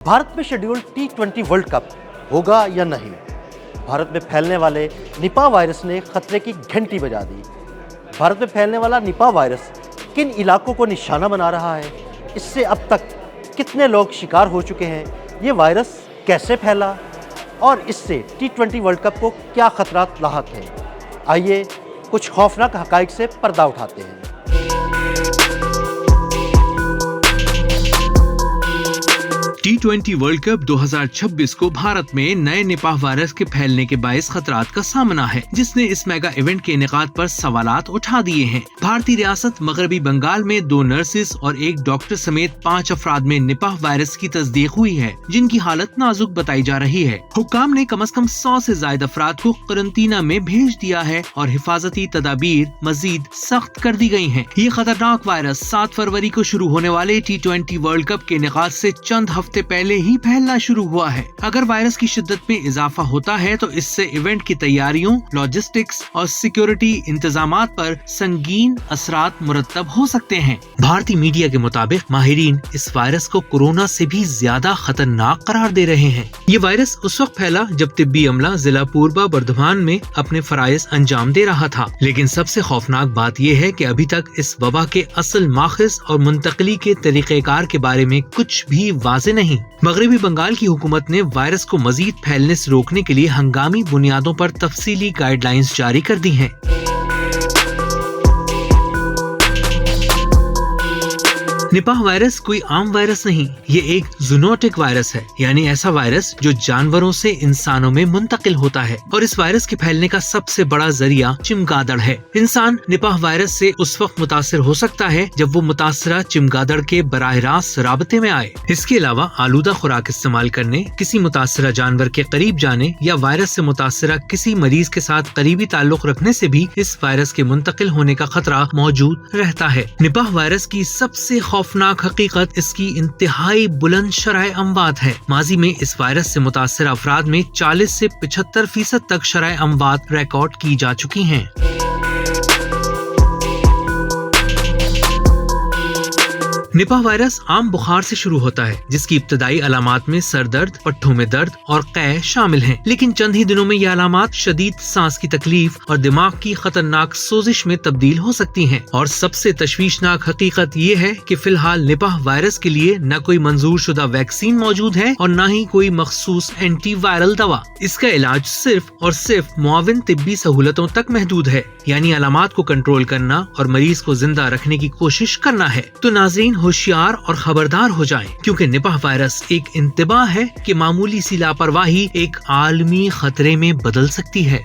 भारत में scheduled T20 world cup होगा या नहीं? भारत में फैलने वाले निपा वायरस ने खतरे की घंटी बजा दी। भारत में फैलने वाला निपा वायरस किन इलाकों को निशाना बना रहा है? इससे अब तक कितने लोग शिकार हो चुके हैं? ये वायरस कैसे फैला और इससे T20 वर्ल्ड कप को क्या खतरात लाहक हैं? आइए कुछ खौफनाक हक़ाइक़ से पर्दा उठाते हैं। T20 वर्ल्ड कप 2026 को भारत में नए निपाह वायरस के फैलने के बायस खतरात का सामना है, जिसने इस मेगा इवेंट के इनेकाद पर सवालात उठा दिए हैं। भारतीय रियासत मगरबी बंगाल में 2 नर्सेस और 1 डॉक्टर समेत 5 अफराद में निपाह वायरस की तस्दीक हुई है, जिनकी हालत नाजुक बताई जा रही है। हुक्काम ने कम से कम 100 से ज्यादा अफराद को क्वारंटीना में भेज दिया है और हिफाजती तदाबीर मजीद सख्त कर दी गई हैं। ये खतरनाक वायरस 7 फरवरी को शुरू होने वाले T20 वर्ल्ड कप के इनेकाद से चंद हफ्ते पहले ही फैलना शुरू हुआ है। अगर वायरस की शिद्दत में इजाफा होता है तो इससे इवेंट की तैयारियों, लॉजिस्टिक्स और सिक्योरिटी इंतजामात पर संगीन असरात मुरतब हो सकते हैं। भारतीय मीडिया के मुताबिक माहिरीन इस वायरस को कोरोना से भी ज्यादा खतरनाक करार दे रहे हैं। ये वायरस उस वक्त फैला जब तिब्बी अमला जिला पूर्वा बर्धमान में अपने फराइज अंजाम दे रहा था, लेकिन सबसे खौफनाक बात यह है कि अभी तक इस वबा के असल माखिज और मुंतकली के तरीक़ेकार के बारे में कुछ भी वाज़ेह नहीं। मगरबी बंगाल की हुकूमत ने वायरस को मजीद फैलने से रोकने के लिए हंगामी बुनियादों पर तफसीली गाइडलाइंस जारी कर दी हैं। निपाह वायरस कोई आम वायरस नहीं, ये एक जूनोटिक वायरस है, यानी ऐसा वायरस जो जानवरों से इंसानों में मुंतकिल होता है। और इस वायरस के फैलने का सबसे बड़ा जरिया चमगादड़ है। इंसान निपाह वायरस से उस वक्त मुतासिर हो सकता है जब वो मुतासरा चमगादड़ के बराह रास्त राबते में आए। इसके अलावा आलूदा खुराक इस्तेमाल करने, किसी मुतासरा जानवर के करीब जाने या वायरस से मुतासरा किसी मरीज के साथ करीबी ताल्लुक रखने से भी इस वायरस के मुंतकिल होने का खतरा मौजूद रहता है। निपाह वायरस की सबसे खौफनाक हकीकत इसकी इंतहाई बुलंद शरह अमवात है। माजी में इस वायरस से मुतासर अफराद में 40 से 75% तक शरह अमवात रिकॉर्ड की जा चुकी हैं। निपाह वायरस आम बुखार से शुरू होता है, जिसकी इब्तदाई अलामात में सर दर्द, पट्ठों में दर्द और कै शामिल हैं। लेकिन चंद ही दिनों में ये अलामात शदीद सांस की तकलीफ और दिमाग की खतरनाक सोजिश में तब्दील हो सकती हैं। और सबसे तशवीशनाक हकीकत ये है कि फिलहाल निपाह वायरस के लिए न कोई मंजूर शुदा वैक्सीन मौजूद है और न ही कोई मखसूस एंटी वायरल दवा। इसका इलाज सिर्फ और सिर्फ मुआविन तिब्बी सहूलतों तक महदूद है, यानी अलामात को कंट्रोल करना और मरीज को जिंदा रखने की कोशिश करना है। तो नाज़रीन होशियार और खबरदार हो जाएं, क्योंकि निपाह वायरस एक इंतबाह है कि मामूली सी लापरवाही एक आलमी खतरे में बदल सकती है।